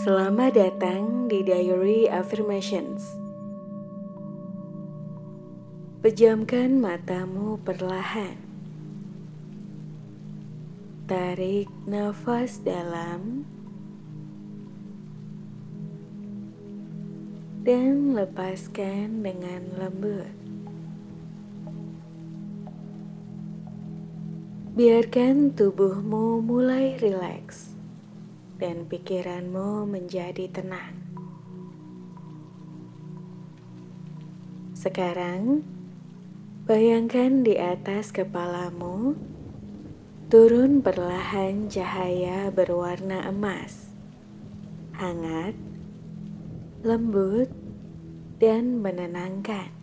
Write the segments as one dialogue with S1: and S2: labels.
S1: Selamat datang di Diary Affirmations. Pejamkan matamu perlahan. Tarik nafas dalam dan lepaskan dengan lembut. Biarkan tubuhmu mulai rileks dan pikiranmu menjadi tenang. Sekarang, bayangkan di atas kepalamu turun perlahan cahaya berwarna emas, hangat, lembut, dan menenangkan.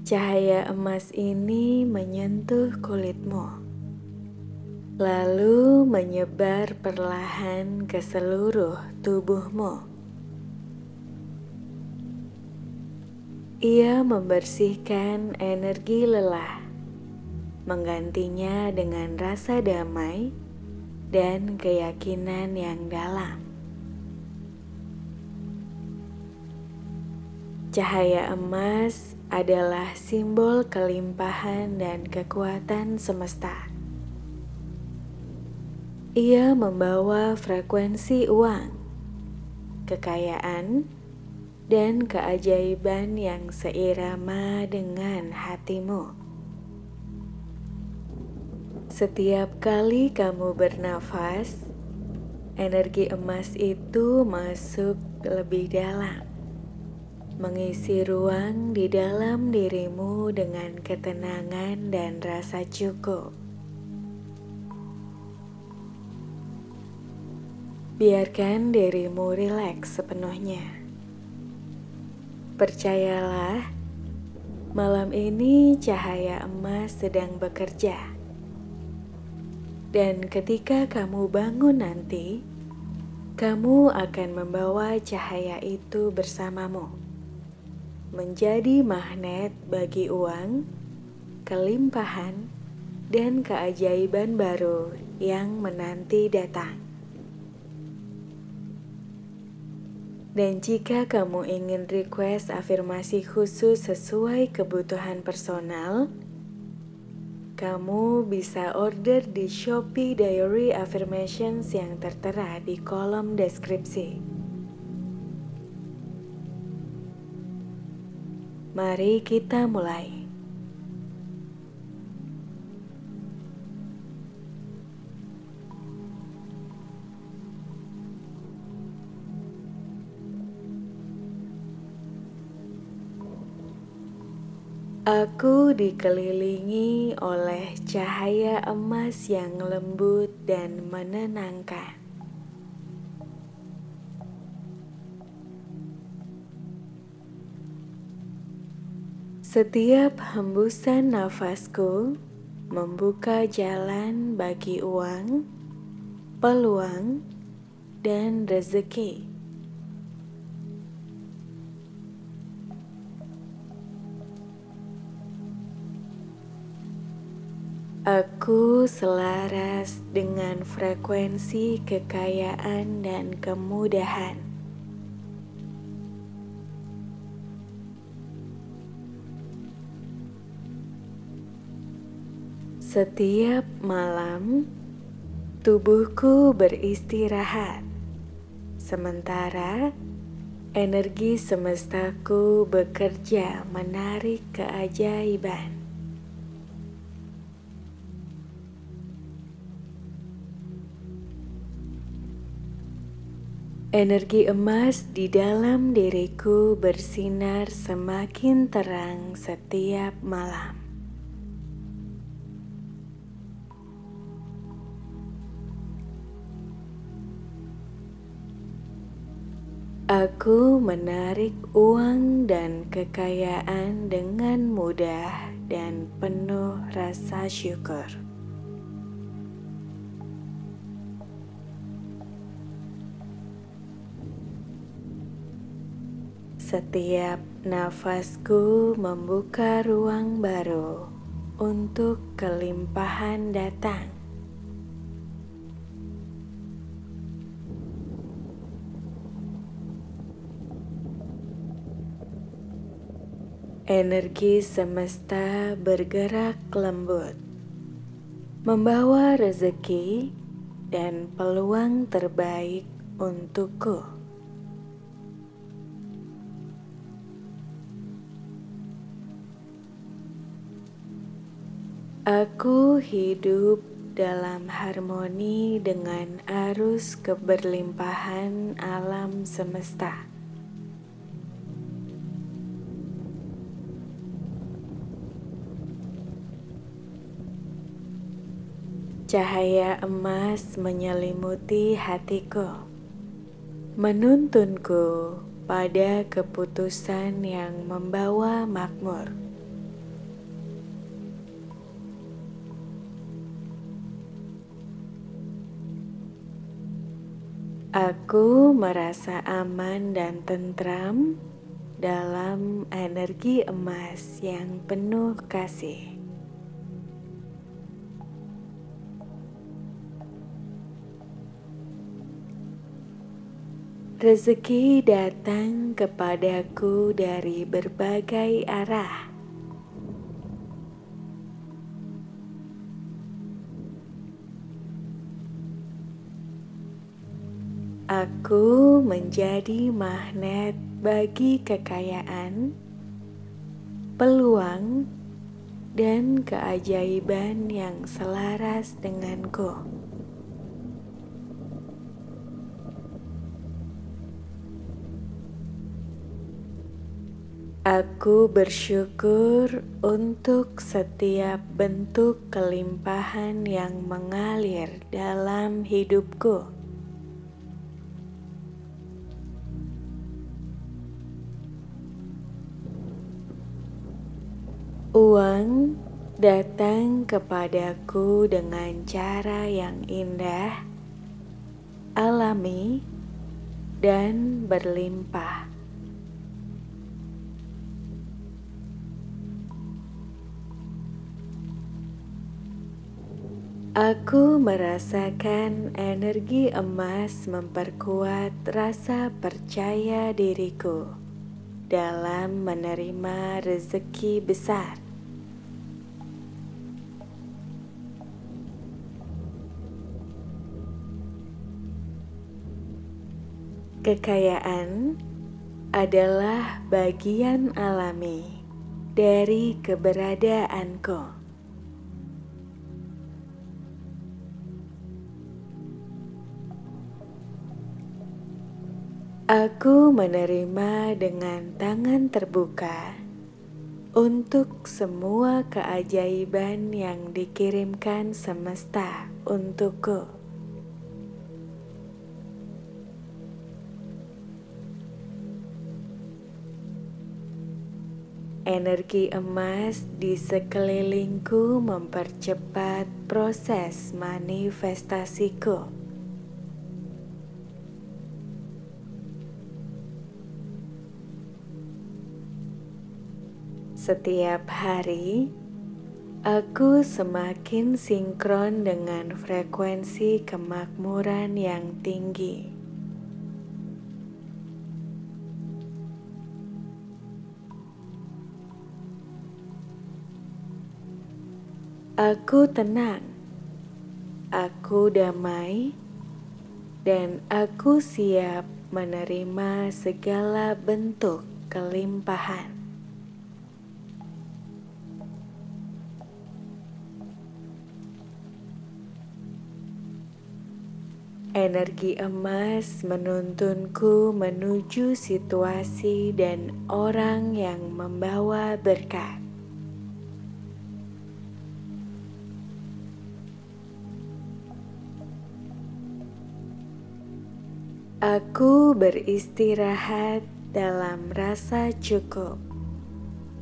S1: Cahaya emas ini menyentuh kulitmu, lalu menyebar perlahan ke seluruh tubuhmu. Ia membersihkan energi lelah, menggantinya dengan rasa damai dan keyakinan yang dalam. Cahaya emas adalah simbol kelimpahan dan kekuatan semesta. Ia membawa frekuensi uang, kekayaan, dan keajaiban yang seirama dengan hatimu. Setiap kali kamu bernafas, energi emas itu masuk lebih dalam, mengisi ruang di dalam dirimu dengan ketenangan dan rasa cukup. Biarkan dirimu rileks sepenuhnya. Percayalah, malam ini cahaya emas sedang bekerja. Dan ketika kamu bangun nanti, kamu akan membawa cahaya itu bersamamu, menjadi magnet bagi uang, kelimpahan, dan keajaiban baru yang menanti datang. Dan jika kamu ingin request afirmasi khusus sesuai kebutuhan personal, kamu bisa order di Shopee Diary Affirmations yang tertera di kolom deskripsi. Mari kita mulai. Aku dikelilingi oleh cahaya emas yang lembut dan menenangkan. Setiap hembusan nafasku membuka jalan bagi uang, peluang, dan rezeki. Aku selaras dengan frekuensi kekayaan dan kemudahan. Setiap malam, tubuhku beristirahat, sementara energi semestaku bekerja menarik keajaiban. Energi emas di dalam diriku bersinar semakin terang setiap malam. Aku menarik uang dan kekayaan dengan mudah dan penuh rasa syukur. Setiap nafasku membuka ruang baru untuk kelimpahan datang. Energi semesta bergerak lembut, membawa rezeki dan peluang terbaik untukku. Aku hidup dalam harmoni dengan arus keberlimpahan alam semesta. Cahaya emas menyelimuti hatiku, menuntunku pada keputusan yang membawa makmur. Aku merasa aman dan tentram dalam energi emas yang penuh kasih. Rezeki datang kepadaku dari berbagai arah. Aku menjadi magnet bagi kekayaan, peluang, dan keajaiban yang selaras denganku. Aku bersyukur untuk setiap bentuk kelimpahan yang mengalir dalam hidupku. Uang datang kepadaku dengan cara yang indah, alami, dan berlimpah. Aku merasakan energi emas memperkuat rasa percaya diriku dalam menerima rezeki besar. Kekayaan adalah bagian alami dari keberadaanku. Aku menerima dengan tangan terbuka untuk semua keajaiban yang dikirimkan semesta untukku. Energi emas di sekelilingku mempercepat proses manifestasiku. Setiap hari, aku semakin sinkron dengan frekuensi kemakmuran yang tinggi. Aku tenang, aku damai, dan aku siap menerima segala bentuk kelimpahan. Energi emas menuntunku menuju situasi dan orang yang membawa berkat. Aku beristirahat dalam rasa cukup,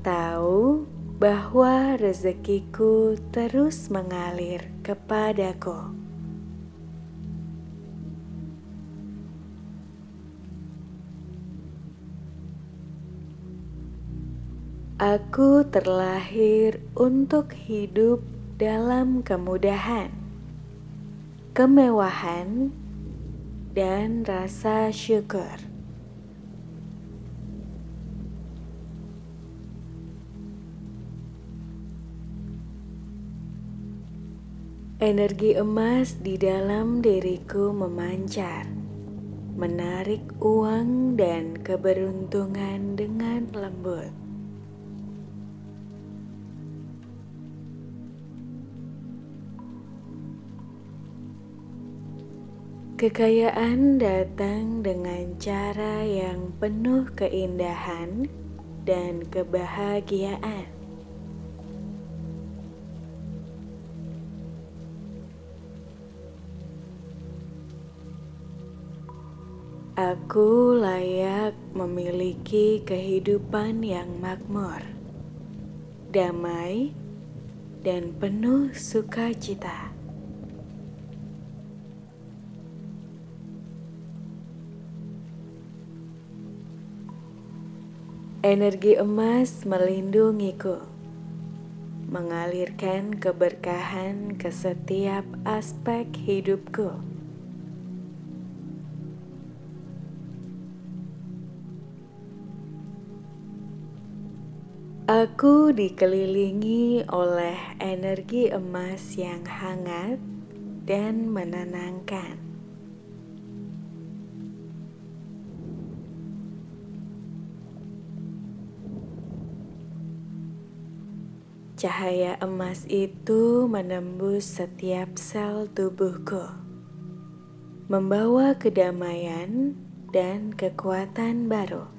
S1: tahu bahwa rezekiku terus mengalir kepadaku. Aku terlahir untuk hidup dalam kemudahan, kemewahan, dan rasa syukur. Energi emas di dalam diriku memancar, menarik uang dan keberuntungan dengan lembut. Kekayaan datang dengan cara yang penuh keindahan dan kebahagiaan. Aku layak memiliki kehidupan yang makmur, damai, dan penuh sukacita. Energi emas melindungiku, mengalirkan keberkahan ke setiap aspek hidupku. Aku dikelilingi oleh energi emas yang hangat dan menenangkan. Cahaya emas itu menembus setiap sel tubuhku, membawa kedamaian dan kekuatan baru.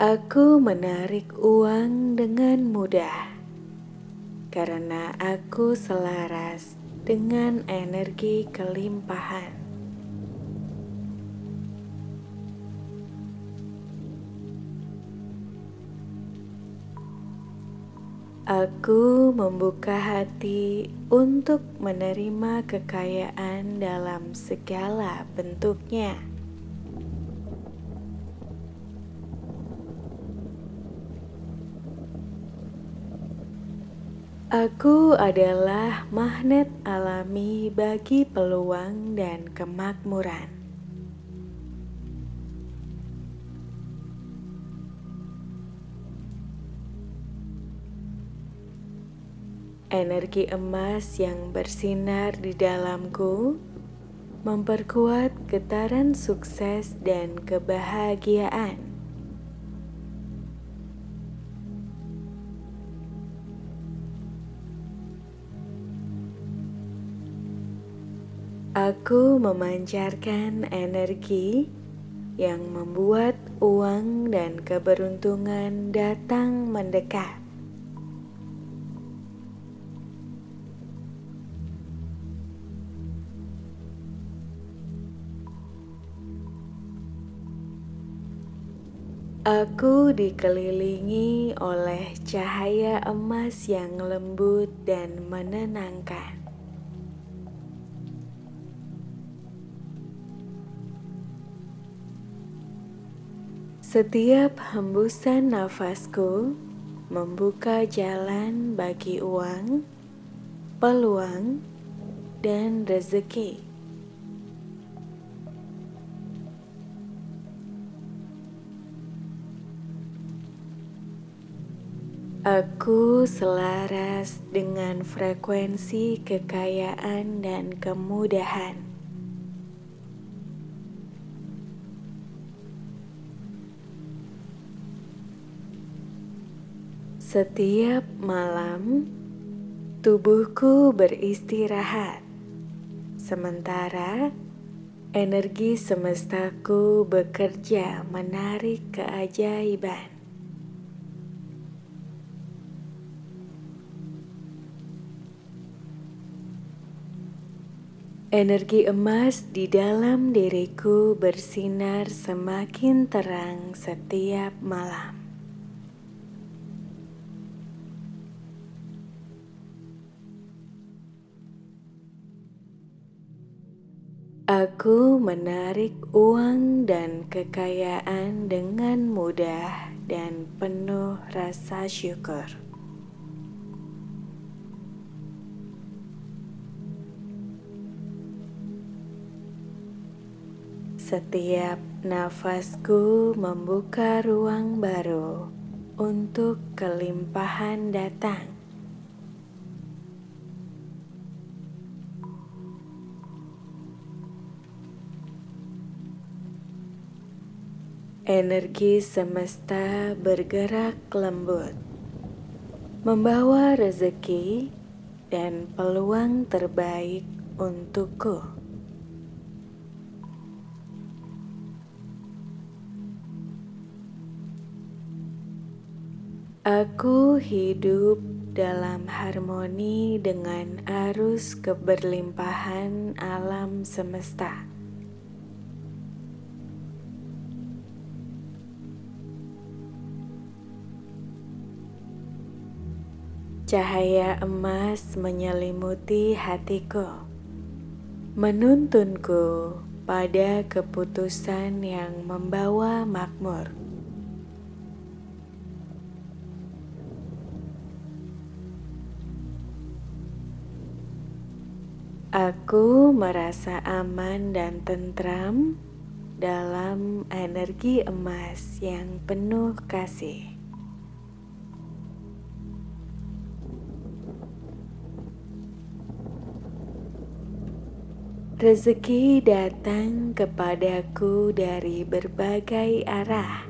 S1: Aku menarik uang dengan mudah karena aku selaras dengan energi kelimpahan. Aku membuka hati untuk menerima kekayaan dalam segala bentuknya. Aku adalah magnet alami bagi peluang dan kemakmuran. Energi emas yang bersinar di dalamku memperkuat getaran sukses dan kebahagiaan. Aku memancarkan energi yang membuat uang dan keberuntungan datang mendekat. Aku dikelilingi oleh cahaya emas yang lembut dan menenangkan. Setiap hembusan nafasku membuka jalan bagi uang, peluang, dan rezeki. Aku selaras dengan frekuensi kekayaan dan kemudahan. Setiap malam, tubuhku beristirahat, sementara energi semestaku bekerja menarik keajaiban. Energi emas di dalam diriku bersinar semakin terang setiap malam. Aku menarik uang dan kekayaan dengan mudah dan penuh rasa syukur. Setiap nafasku membuka ruang baru untuk kelimpahan datang. Energi semesta bergerak lembut, membawa rezeki dan peluang terbaik untukku. Aku hidup dalam harmoni dengan arus keberlimpahan alam semesta. Cahaya emas menyelimuti hatiku, menuntunku pada keputusan yang membawa makmur. Aku merasa aman dan tentram dalam energi emas yang penuh kasih. Rezeki datang kepadaku dari berbagai arah.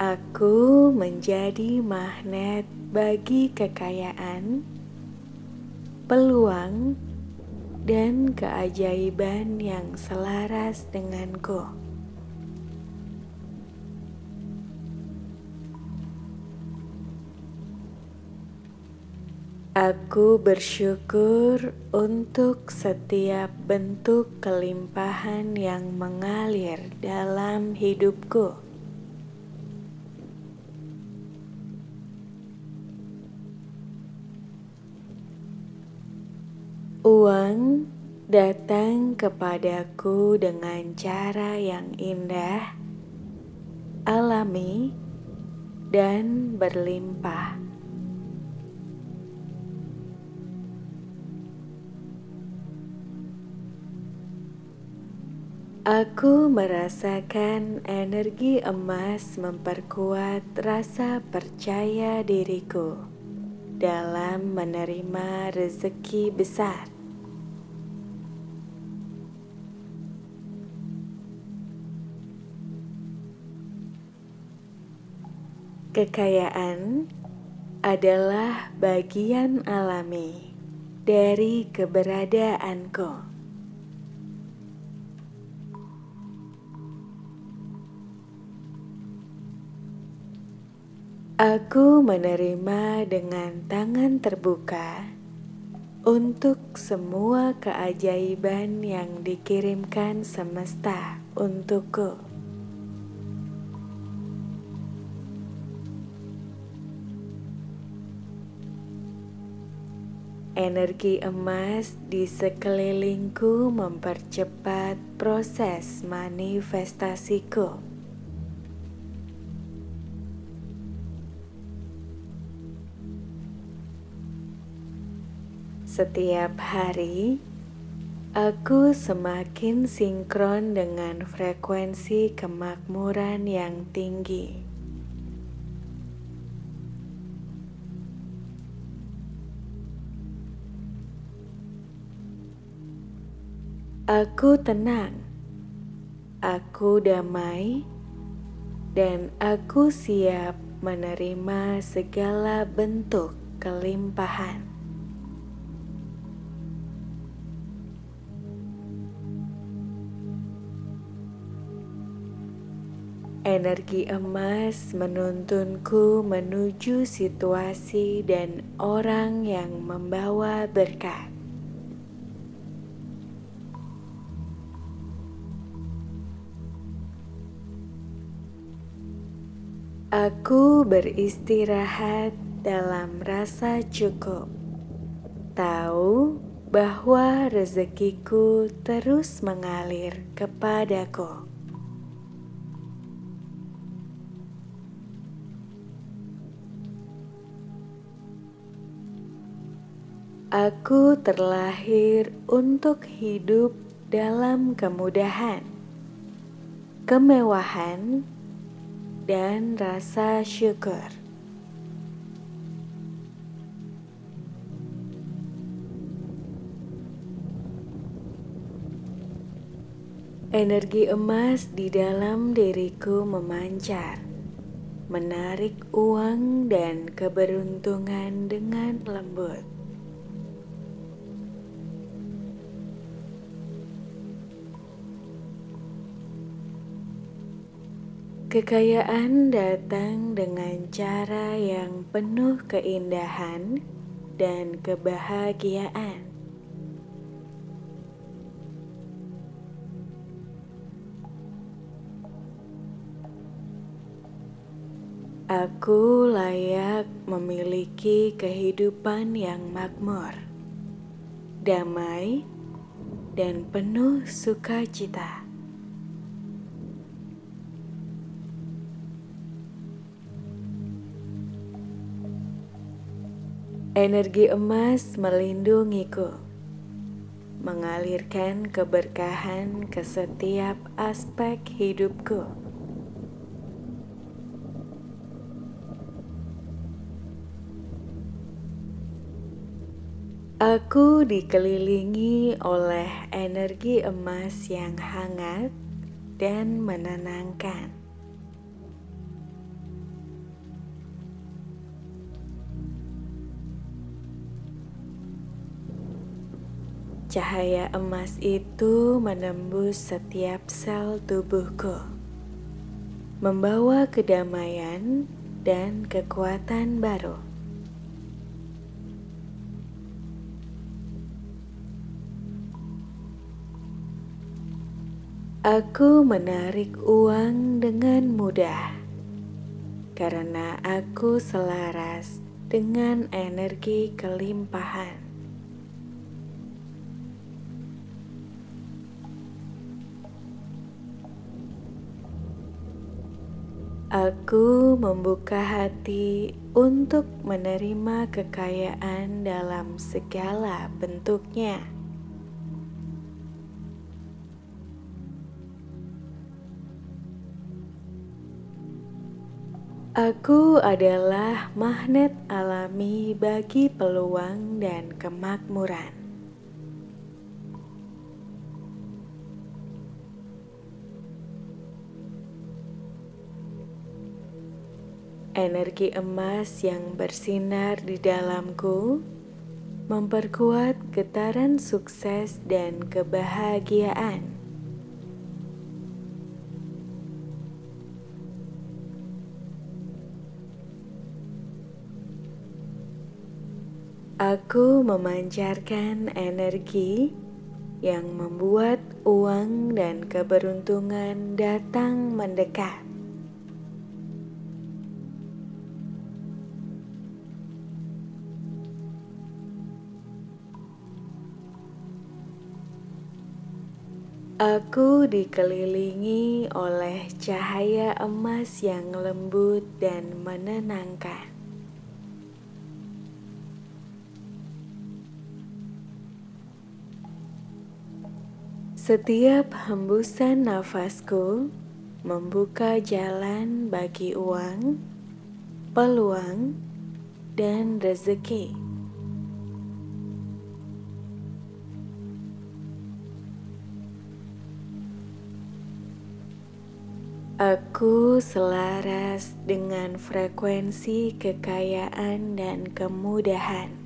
S1: Aku menjadi magnet bagi kekayaan, peluang, dan keajaiban yang selaras denganku. Aku bersyukur untuk setiap bentuk kelimpahan yang mengalir dalam hidupku. Uang datang kepadaku dengan cara yang indah, alami, dan berlimpah. Aku merasakan energi emas memperkuat rasa percaya diriku dalam menerima rezeki besar. Kekayaan adalah bagian alami dari keberadaanku. Aku menerima dengan tangan terbuka untuk semua keajaiban yang dikirimkan semesta untukku. Energi emas di sekelilingku mempercepat proses manifestasiku. Setiap hari, aku semakin sinkron dengan frekuensi kemakmuran yang tinggi. Aku tenang, aku damai, dan aku siap menerima segala bentuk kelimpahan. Energi emas menuntunku menuju situasi dan orang yang membawa berkat. Aku beristirahat dalam rasa cukup, tahu bahwa rezekiku terus mengalir kepadaku. Aku terlahir untuk hidup dalam kemudahan, kemewahan, dan rasa syukur. Energi emas di dalam diriku memancar, menarik uang dan keberuntungan dengan lembut. Kekayaan datang dengan cara yang penuh keindahan dan kebahagiaan. Aku layak memiliki kehidupan yang makmur, damai, dan penuh sukacita. Energi emas melindungiku, mengalirkan keberkahan ke setiap aspek hidupku. Aku dikelilingi oleh energi emas yang hangat dan menenangkan. Cahaya emas itu menembus setiap sel tubuhku, membawa kedamaian dan kekuatan baru. Aku menarik uang dengan mudah karena aku selaras dengan energi kelimpahan. Aku membuka hati untuk menerima kekayaan dalam segala bentuknya. Aku adalah magnet alami bagi peluang dan kemakmuran. Energi emas yang bersinar di dalamku memperkuat getaran sukses dan kebahagiaan. Aku memancarkan energi yang membuat uang dan keberuntungan datang mendekat. Aku dikelilingi oleh cahaya emas yang lembut dan menenangkan. Setiap hembusan nafasku membuka jalan bagi uang, peluang, dan rezeki. Aku selaras dengan frekuensi kekayaan dan kemudahan.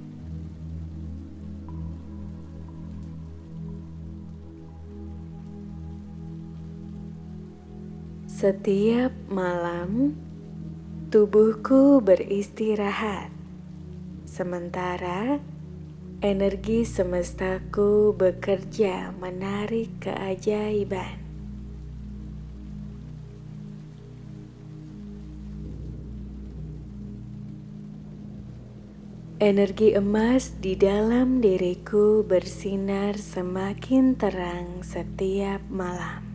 S1: Setiap malam, tubuhku beristirahat, sementara energi semestaku bekerja menarik keajaiban. Energi emas di dalam diriku bersinar semakin terang setiap malam.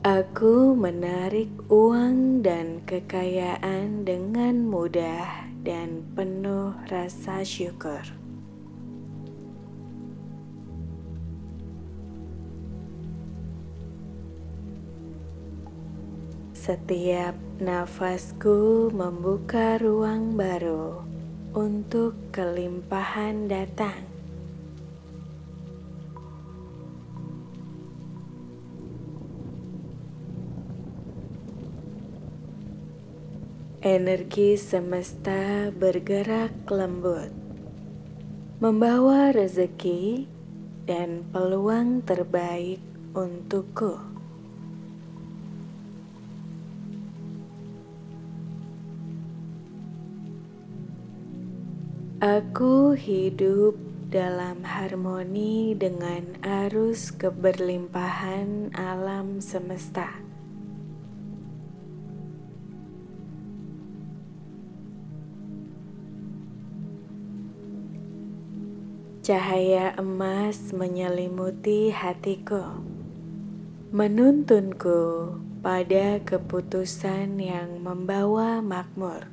S1: Aku menarik uang dan kekayaan dengan mudah dan penuh rasa syukur. Setiap nafasku membuka ruang baru untuk kelimpahan datang. Energi semesta bergerak lembut, membawa rezeki dan peluang terbaik untukku. Aku hidup dalam harmoni dengan arus keberlimpahan alam semesta. Cahaya emas menyelimuti hatiku, menuntunku pada keputusan yang membawa makmur.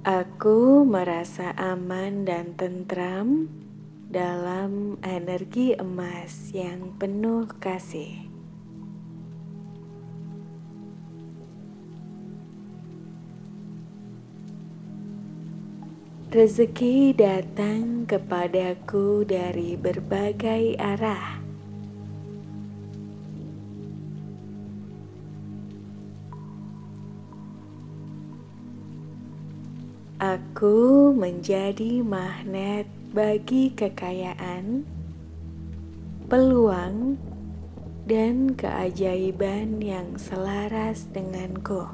S1: Aku merasa aman dan tentram dalam energi emas yang penuh kasih. Rezeki datang kepadaku dari berbagai arah. Aku menjadi magnet bagi kekayaan, peluang, dan keajaiban yang selaras denganku.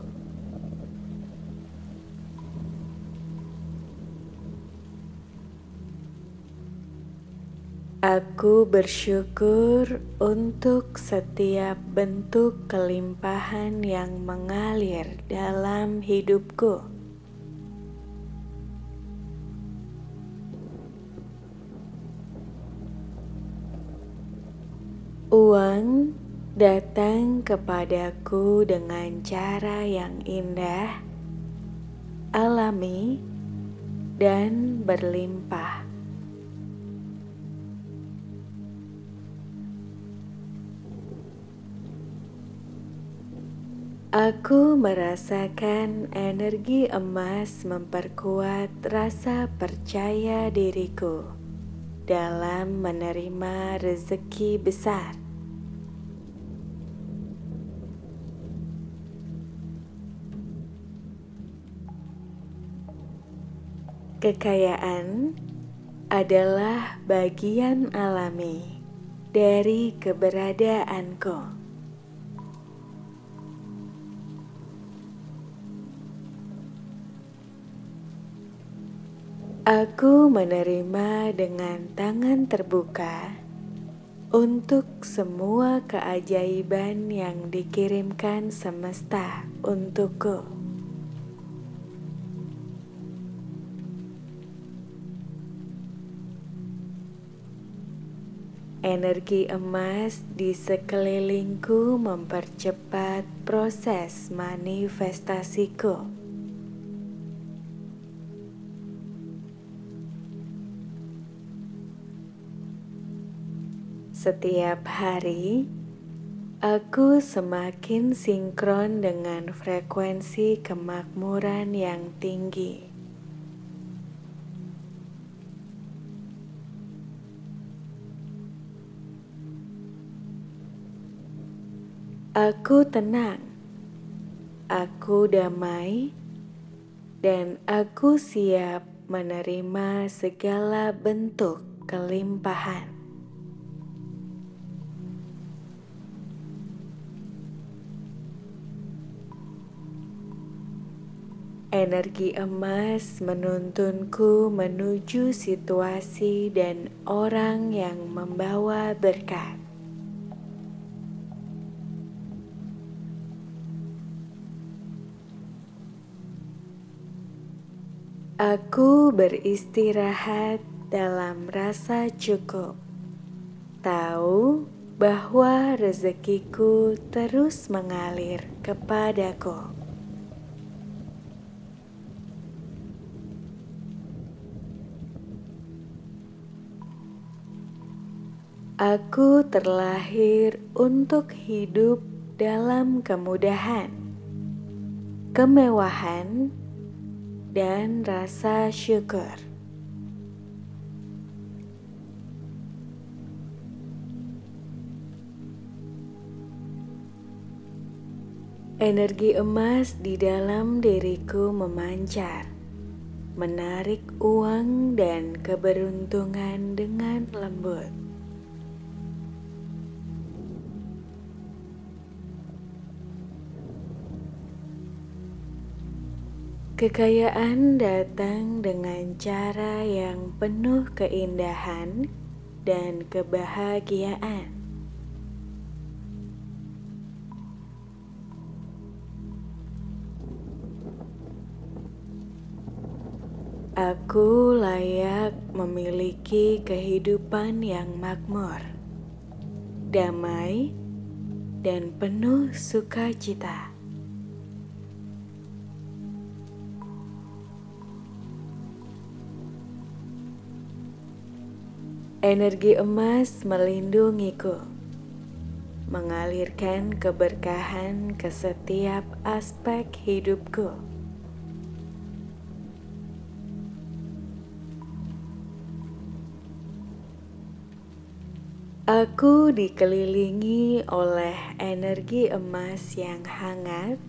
S1: Aku bersyukur untuk setiap bentuk kelimpahan yang mengalir dalam hidupku. Uang datang kepadaku dengan cara yang indah, alami, dan berlimpah. Aku merasakan energi emas memperkuat rasa percaya diriku dalam menerima rezeki besar. Kekayaan adalah bagian alami dari keberadaanku. Aku menerima dengan tangan terbuka untuk semua keajaiban yang dikirimkan semesta untukku. Energi emas di sekelilingku mempercepat proses manifestasiku. Setiap hari, aku semakin sinkron dengan frekuensi kemakmuran yang tinggi. Aku tenang, aku damai, dan aku siap menerima segala bentuk kelimpahan. Energi emas menuntunku menuju situasi dan orang yang membawa berkat. Aku beristirahat dalam rasa cukup, tahu bahwa rezekiku terus mengalir kepadaku. Aku terlahir untuk hidup dalam kemudahan, kemewahan, dan rasa syukur. Energi emas di dalam diriku memancar, menarik uang dan keberuntungan dengan lembut. Kekayaan datang dengan cara yang penuh keindahan dan kebahagiaan. Aku layak memiliki kehidupan yang makmur, damai, dan penuh sukacita. Energi emas melindungiku, mengalirkan keberkahan ke setiap aspek hidupku. Aku dikelilingi oleh energi emas yang hangat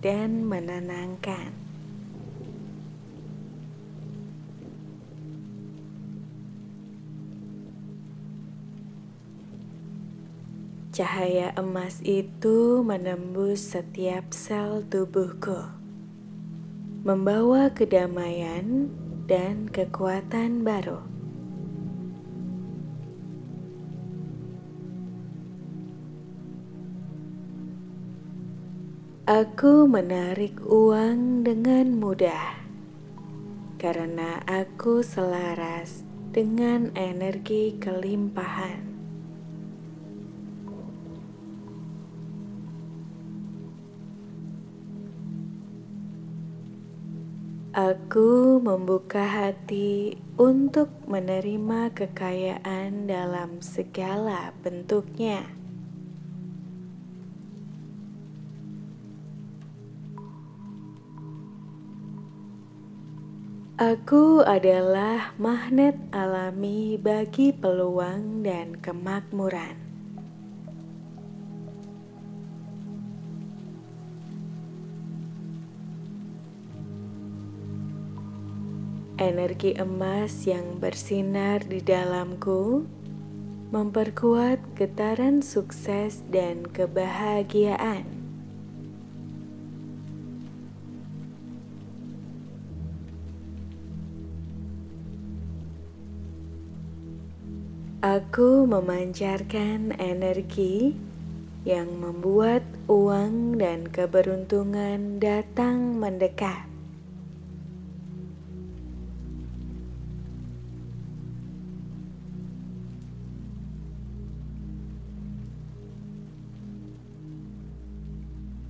S1: dan menenangkan. Cahaya emas itu menembus setiap sel tubuhku, membawa kedamaian dan kekuatan baru. Aku menarik uang dengan mudah karena aku selaras dengan energi kelimpahan. Aku membuka hati untuk menerima kekayaan dalam segala bentuknya. Aku adalah magnet alami bagi peluang dan kemakmuran. Energi emas yang bersinar di dalamku memperkuat getaran sukses dan kebahagiaan. Aku memancarkan energi yang membuat uang dan keberuntungan datang mendekat.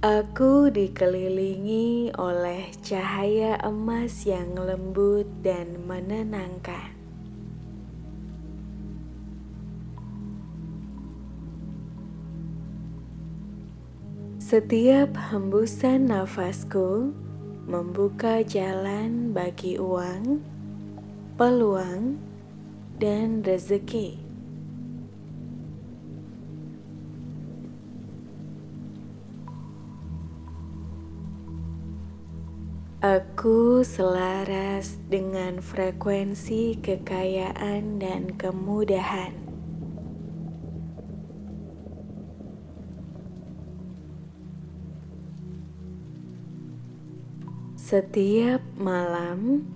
S1: Aku dikelilingi oleh cahaya emas yang lembut dan menenangkan. Setiap hembusan nafasku membuka jalan bagi uang, peluang, dan rezeki. Aku selaras dengan frekuensi kekayaan dan kemudahan. Setiap malam,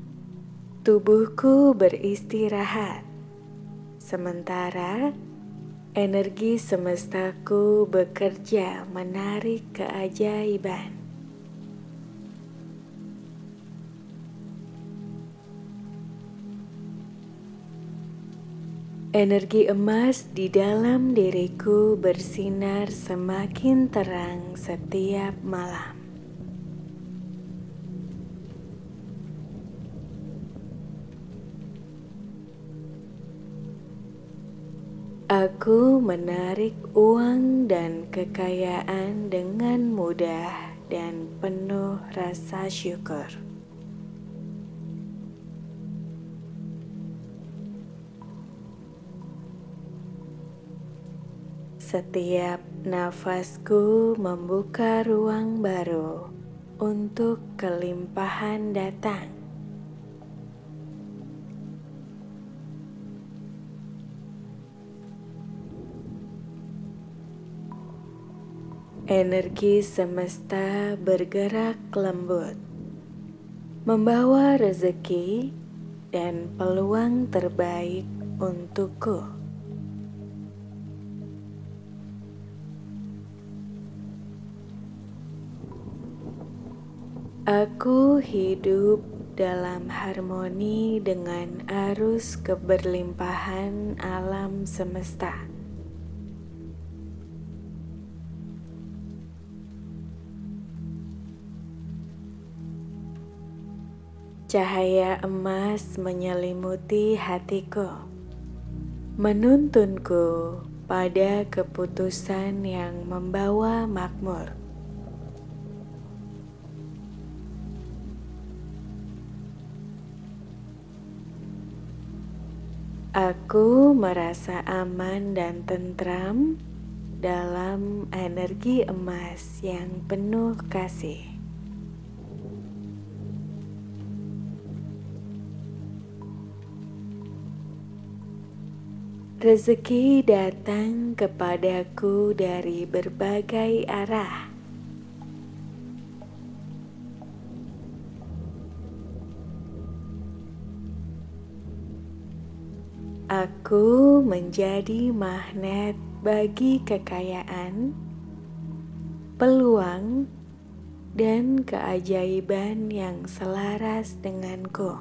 S1: tubuhku beristirahat, sementara energi semestaku bekerja menarik keajaiban. Energi emas di dalam diriku bersinar semakin terang setiap malam. Aku menarik uang dan kekayaan dengan mudah dan penuh rasa syukur. Setiap nafasku membuka ruang baru untuk kelimpahan datang. Energi semesta bergerak lembut, membawa rezeki dan peluang terbaik untukku. Aku hidup dalam harmoni dengan arus keberlimpahan alam semesta. Cahaya emas menyelimuti hatiku, menuntunku pada keputusan yang membawa makmur. Aku merasa aman dan tentram dalam energi emas yang penuh kasih. Rezeki datang kepadaku dari berbagai arah. Aku menjadi magnet bagi kekayaan, peluang, dan keajaiban yang selaras denganku.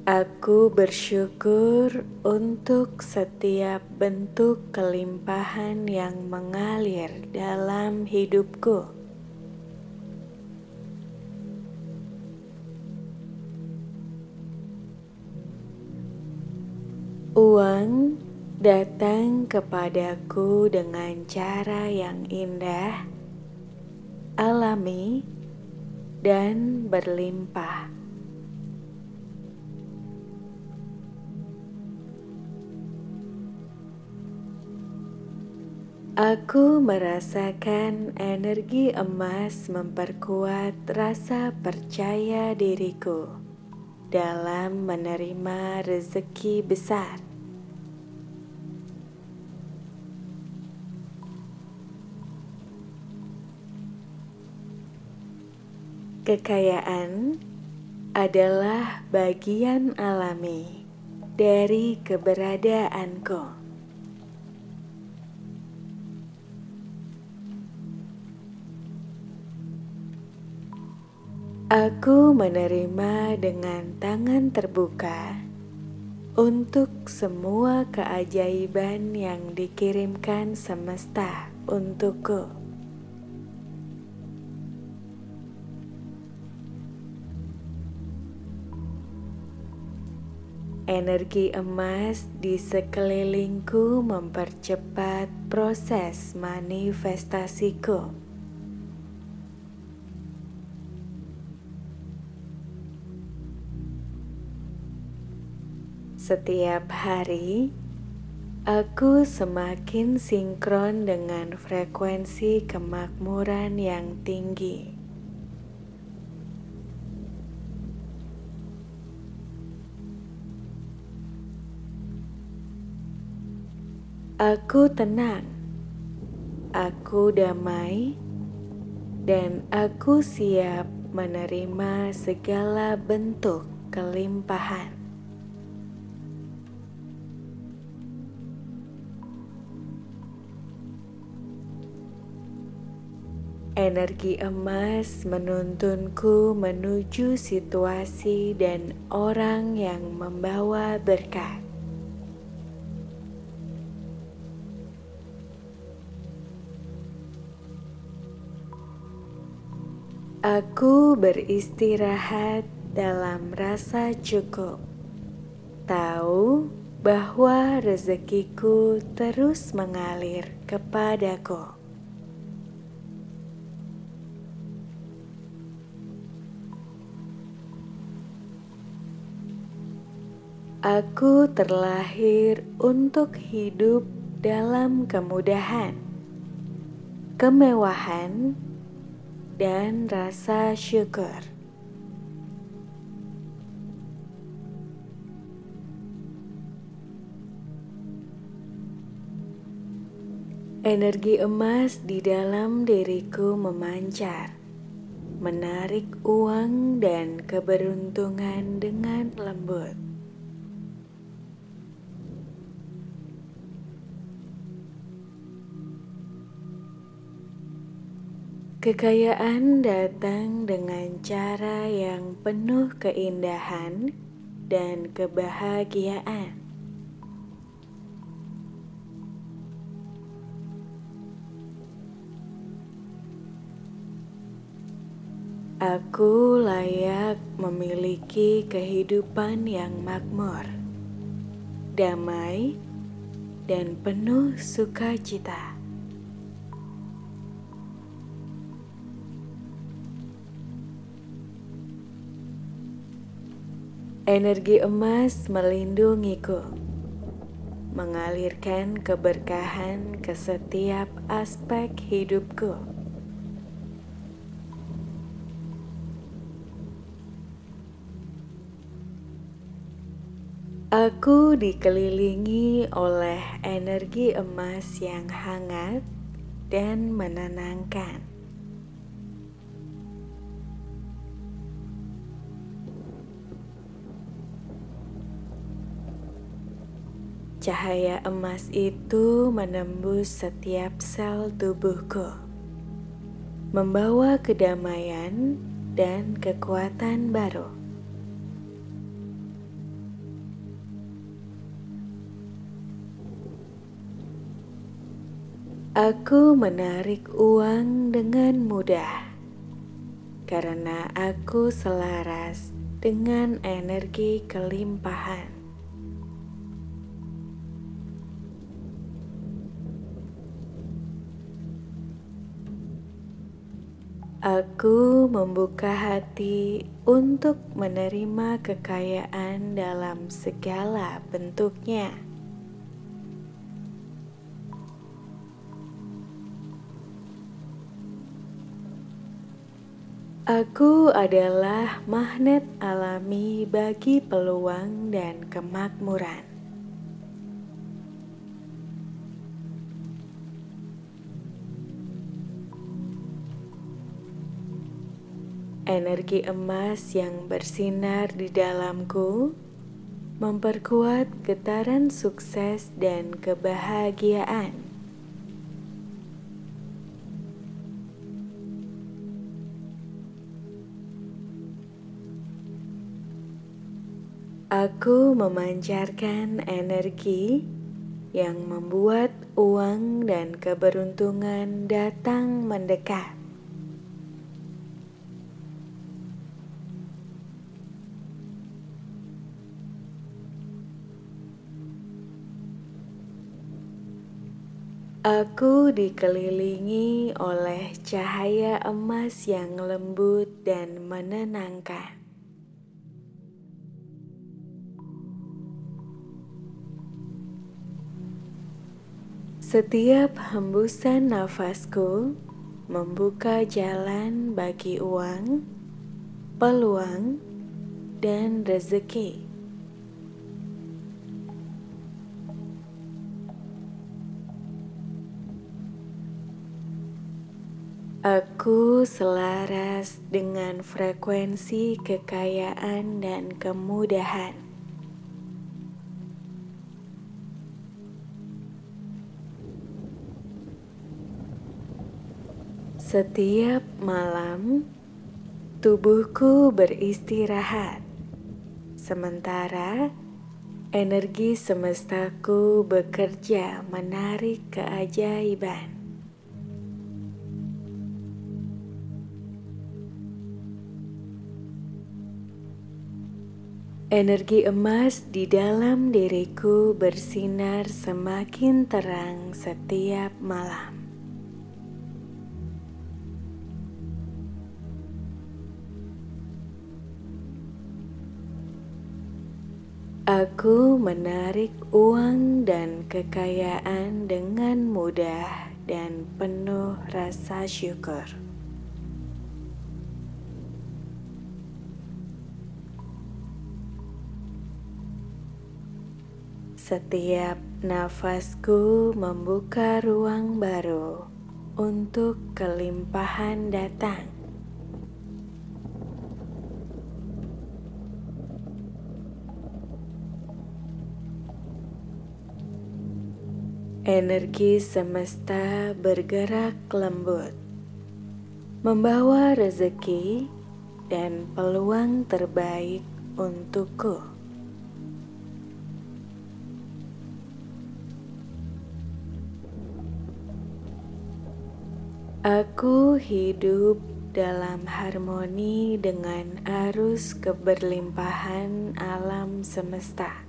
S1: Aku bersyukur untuk setiap bentuk kelimpahan yang mengalir dalam hidupku. Uang datang kepadaku dengan cara yang indah, alami, dan berlimpah. Aku merasakan energi emas memperkuat rasa percaya diriku dalam menerima rezeki besar. Kekayaan adalah bagian alami dari keberadaanku. Aku menerima dengan tangan terbuka untuk semua keajaiban yang dikirimkan semesta untukku. Energi emas di sekelilingku mempercepat proses manifestasiku. Setiap hari, aku semakin sinkron dengan frekuensi kemakmuran yang tinggi. Aku tenang, aku damai, dan aku siap menerima segala bentuk kelimpahan. Energi emas menuntunku menuju situasi dan orang yang membawa berkat. Aku beristirahat dalam rasa cukup, tahu bahwa rezekiku terus mengalir kepadaku. Aku terlahir untuk hidup dalam kemudahan, kemewahan, dan rasa syukur. Energi emas di dalam diriku memancar, menarik uang dan keberuntungan dengan lembut. Kekayaan datang dengan cara yang penuh keindahan dan kebahagiaan. Aku layak memiliki kehidupan yang makmur, damai, dan penuh sukacita. Energi emas melindungiku, mengalirkan keberkahan ke setiap aspek hidupku. Aku dikelilingi oleh energi emas yang hangat dan menenangkan. Cahaya emas itu menembus setiap sel tubuhku, membawa kedamaian dan kekuatan baru. Aku menarik uang dengan mudah karena aku selaras dengan energi kelimpahan. Aku membuka hati untuk menerima kekayaan dalam segala bentuknya. Aku adalah magnet alami bagi peluang dan kemakmuran. Energi emas yang bersinar di dalamku memperkuat getaran sukses dan kebahagiaan. Aku memancarkan energi yang membuat uang dan keberuntungan datang mendekat. Aku dikelilingi oleh cahaya emas yang lembut dan menenangkan. Setiap hembusan nafasku membuka jalan bagi uang, peluang, dan rezeki. Aku selaras dengan frekuensi kekayaan dan kemudahan. Setiap malam, tubuhku beristirahat, sementara energi semestaku bekerja menarik keajaiban. Energi emas di dalam diriku bersinar semakin terang setiap malam. Aku menarik uang dan kekayaan dengan mudah dan penuh rasa syukur. Setiap nafasku membuka ruang baru untuk kelimpahan datang. Energi semesta bergerak lembut, membawa rezeki dan peluang terbaik untukku. Aku hidup dalam harmoni dengan arus keberlimpahan alam semesta.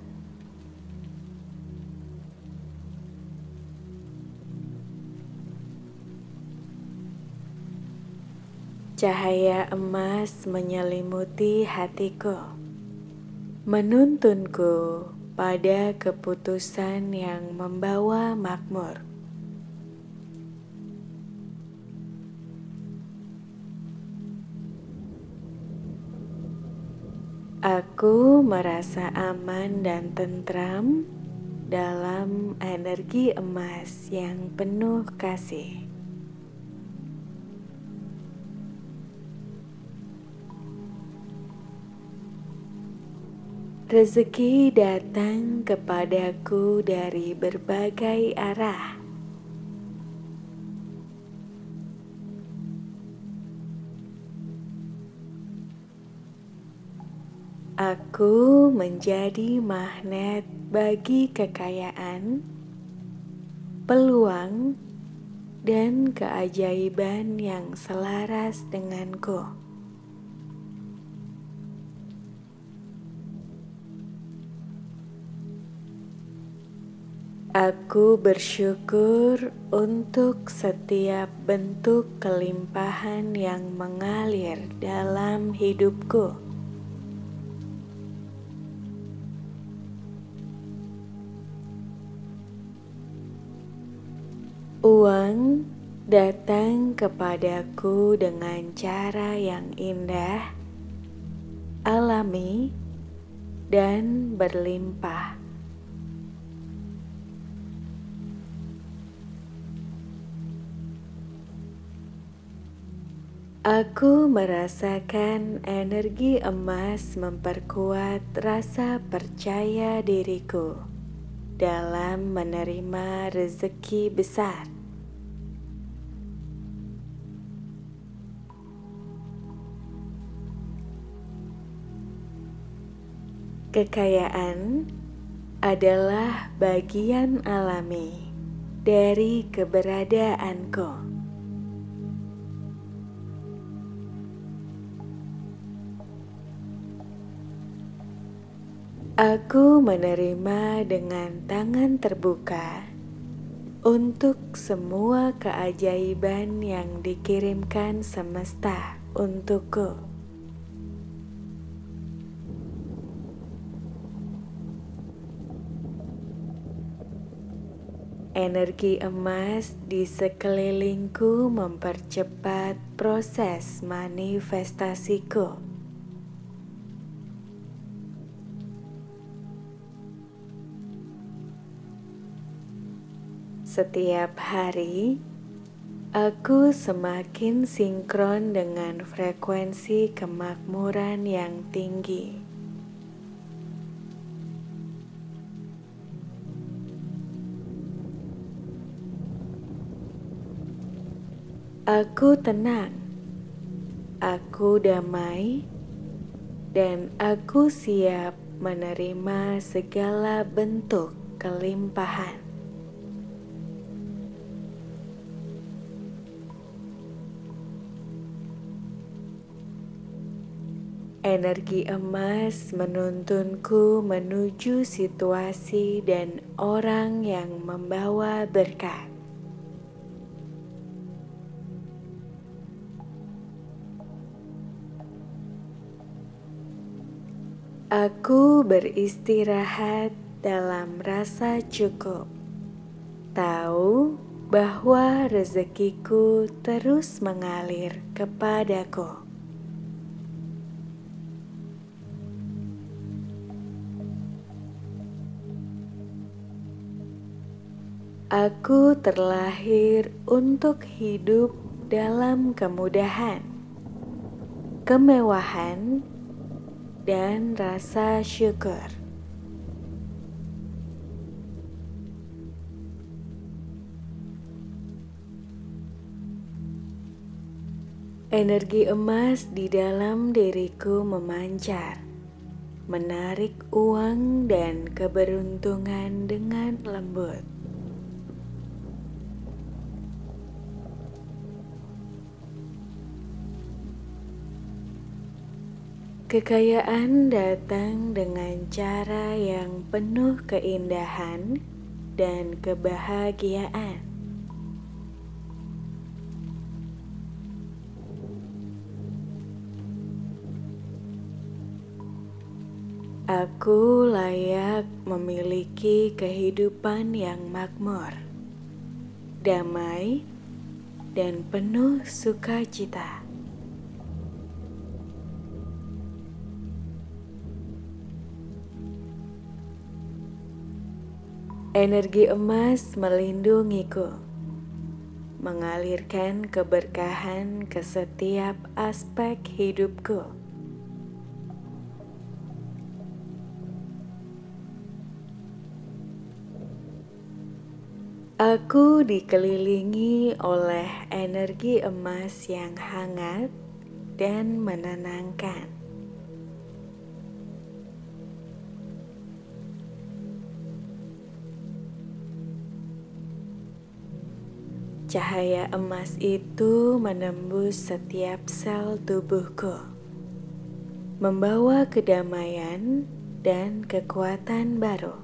S1: Cahaya emas menyelimuti hatiku, menuntunku pada keputusan yang membawa makmur. Aku merasa aman dan tentram dalam energi emas yang penuh kasih. Rezeki datang kepadaku dari berbagai arah. Aku menjadi magnet bagi kekayaan, peluang, dan keajaiban yang selaras denganku. Aku bersyukur untuk setiap bentuk kelimpahan yang mengalir dalam hidupku. Uang datang kepadaku dengan cara yang indah, alami, dan berlimpah. Aku merasakan energi emas memperkuat rasa percaya diriku dalam menerima rezeki besar. Kekayaan adalah bagian alami dari keberadaanku. Aku menerima dengan tangan terbuka untuk semua keajaiban yang dikirimkan semesta untukku. Energi emas di sekelilingku mempercepat proses manifestasiku. Setiap hari, aku semakin sinkron dengan frekuensi kemakmuran yang tinggi. Aku tenang, aku damai, dan aku siap menerima segala bentuk kelimpahan. Energi emas menuntunku menuju situasi dan orang yang membawa berkat. Aku beristirahat dalam rasa cukup, tahu bahwa rezekiku terus mengalir kepadaku. Aku terlahir untuk hidup dalam kemudahan, kemewahan, dan rasa syukur. Energi emas di dalam diriku memancar, menarik uang dan keberuntungan dengan lembut. Kekayaan datang dengan cara yang penuh keindahan dan kebahagiaan. Aku layak memiliki kehidupan yang makmur, damai, dan penuh sukacita. Energi emas melindungiku, mengalirkan keberkahan ke setiap aspek hidupku. Aku dikelilingi oleh energi emas yang hangat dan menenangkan. Cahaya emas itu menembus setiap sel tubuhku, membawa kedamaian dan kekuatan baru.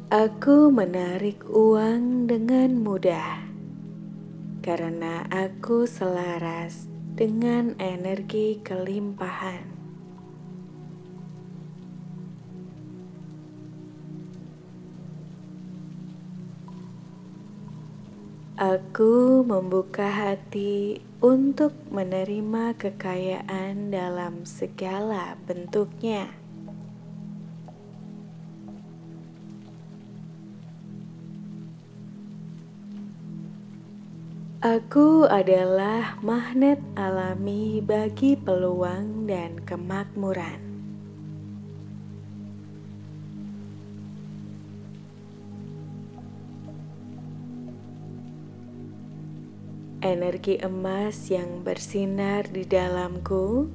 S1: Aku menarik uang dengan mudah karena aku selaras dengan energi kelimpahan. Aku membuka hati untuk menerima kekayaan dalam segala bentuknya. Aku adalah magnet alami bagi peluang dan kemakmuran. Energi emas yang bersinar di dalamku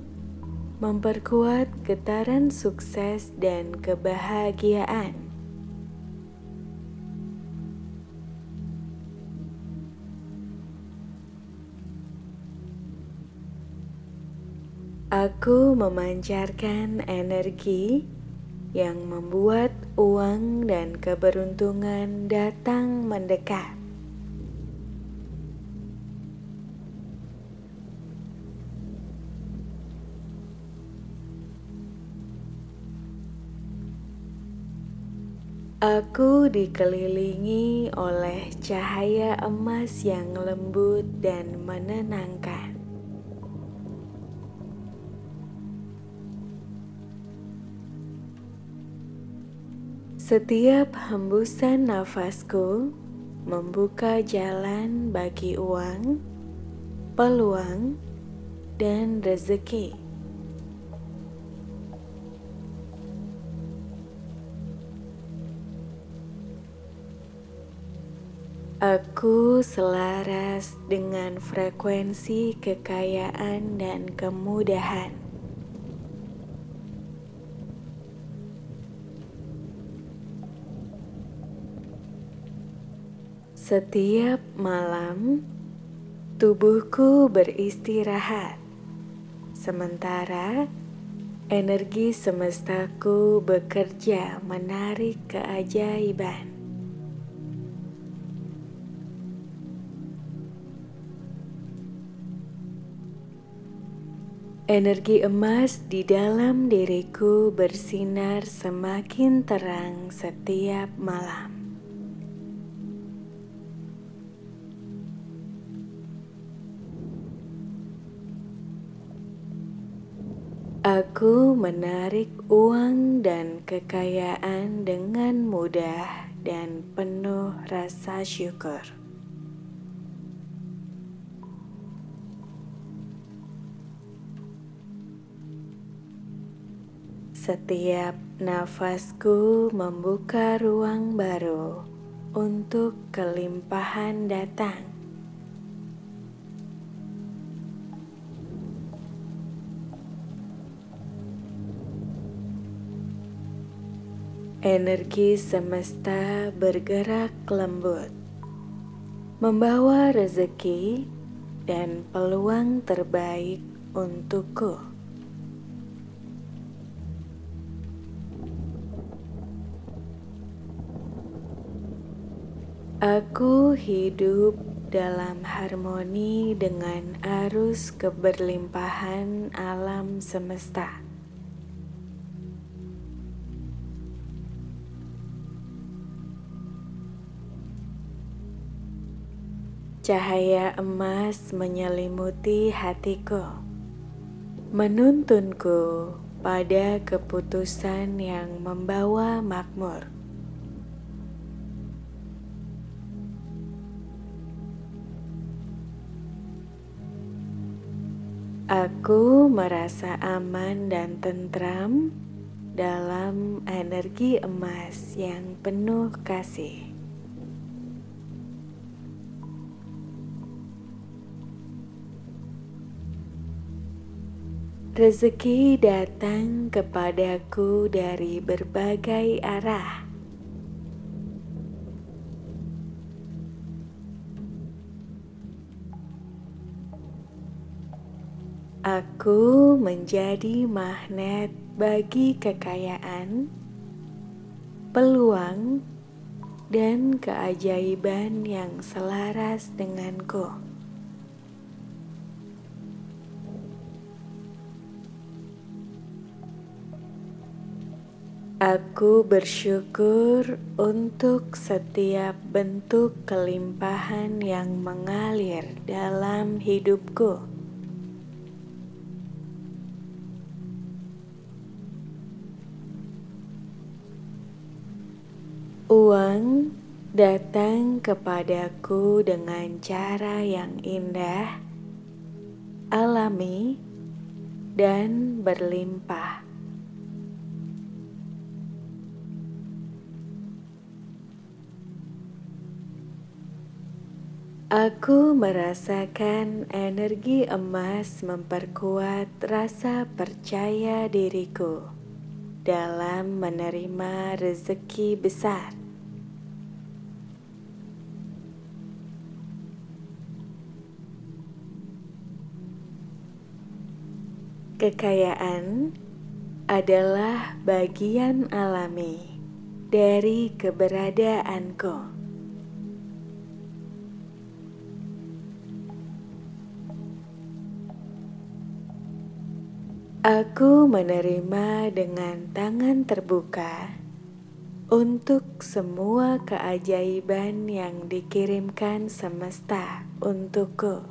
S1: memperkuat getaran sukses dan kebahagiaan. Aku memancarkan energi yang membuat uang dan keberuntungan datang mendekat. Aku dikelilingi oleh cahaya emas yang lembut dan menenangkan. Setiap hembusan nafasku membuka jalan bagi uang, peluang, dan rezeki. Aku selaras dengan frekuensi kekayaan dan kemudahan. Setiap malam, tubuhku beristirahat, sementara energi semestaku bekerja menarik keajaiban. Energi emas di dalam diriku bersinar semakin terang setiap malam. Aku menarik uang dan kekayaan dengan mudah dan penuh rasa syukur. Setiap nafasku membuka ruang baru untuk kelimpahan datang. Energi semesta bergerak lembut, membawa rezeki dan peluang terbaik untukku. Aku hidup dalam harmoni dengan arus keberlimpahan alam semesta. Cahaya emas menyelimuti hatiku, menuntunku pada keputusan yang membawa makmur. Aku merasa aman dan tentram dalam energi emas yang penuh kasih. Rezeki datang kepadaku dari berbagai arah. Aku menjadi magnet bagi kekayaan, peluang, dan keajaiban yang selaras denganku. Aku bersyukur untuk setiap bentuk kelimpahan yang mengalir dalam hidupku. Uang datang kepadaku dengan cara yang indah, alami, dan berlimpah. Aku merasakan energi emas memperkuat rasa percaya diriku dalam menerima rezeki besar. Kekayaan adalah bagian alami dari keberadaanku. Aku menerima dengan tangan terbuka untuk semua keajaiban yang dikirimkan semesta untukku.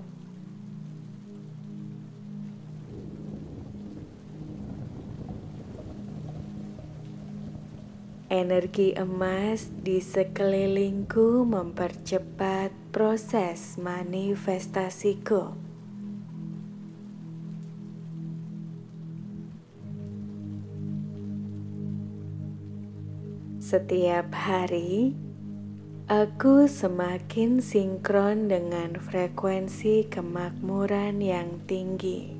S1: Energi emas di sekelilingku mempercepat proses manifestasiku. Setiap hari, Aku semakin sinkron dengan frekuensi kemakmuran yang tinggi.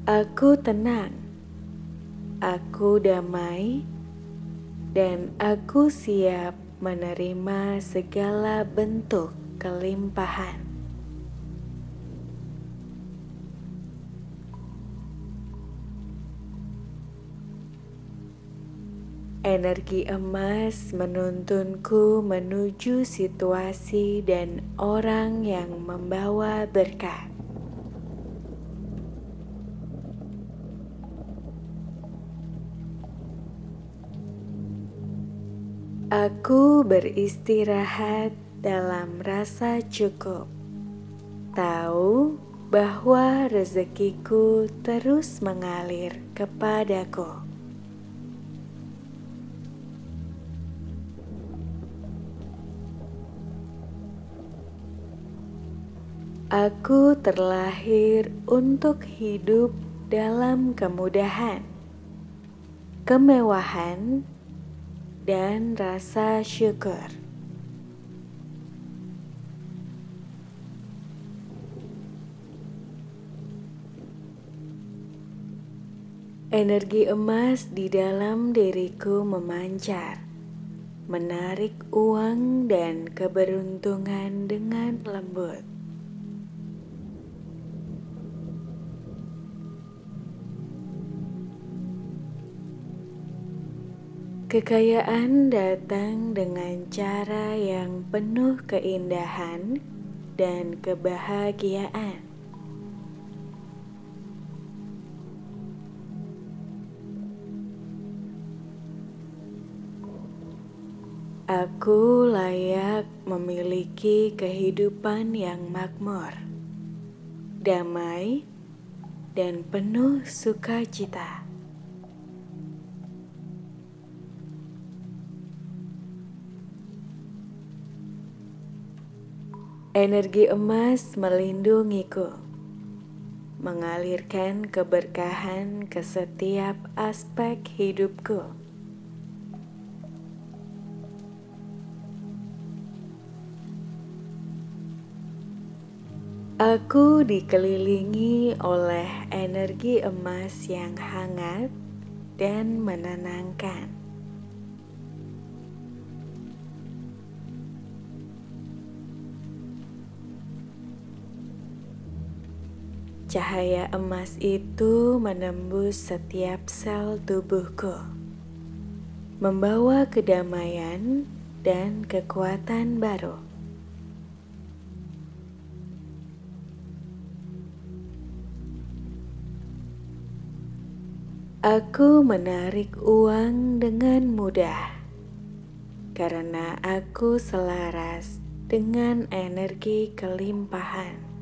S1: Aku tenang, aku damai, dan aku siap menerima segala bentuk kelimpahan. Energi emas menuntunku menuju situasi dan orang yang membawa berkat. Aku beristirahat dalam rasa cukup, tahu bahwa rezekiku terus mengalir kepadaku. Aku terlahir untuk hidup dalam kemudahan, kemewahan, dan rasa syukur. Energi emas di dalam diriku memancar, menarik uang dan keberuntungan dengan lembut. Kekayaan datang dengan cara yang penuh keindahan dan kebahagiaan. Aku layak memiliki kehidupan yang makmur, damai, dan penuh sukacita. Energi emas melindungiku, mengalirkan keberkahan ke setiap aspek hidupku. Aku dikelilingi oleh energi emas yang hangat dan menenangkan. Cahaya emas itu menembus setiap sel tubuhku, membawa kedamaian dan kekuatan baru. Aku menarik uang dengan mudah karena aku selaras dengan energi kelimpahan.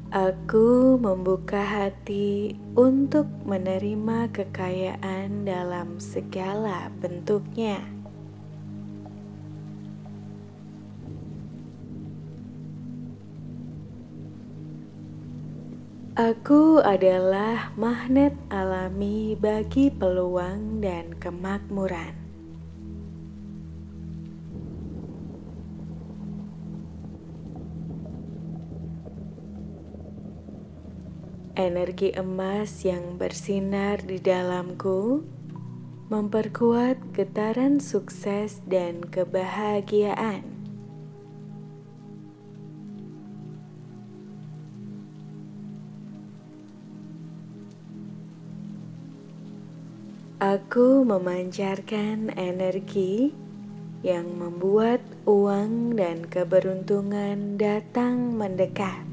S1: Aku membuka hati untuk menerima kekayaan dalam segala bentuknya. Aku adalah magnet alami bagi peluang dan kemakmuran. Energi emas yang bersinar di dalamku memperkuat getaran sukses dan kebahagiaan. Aku memancarkan energi yang membuat uang dan keberuntungan datang mendekat.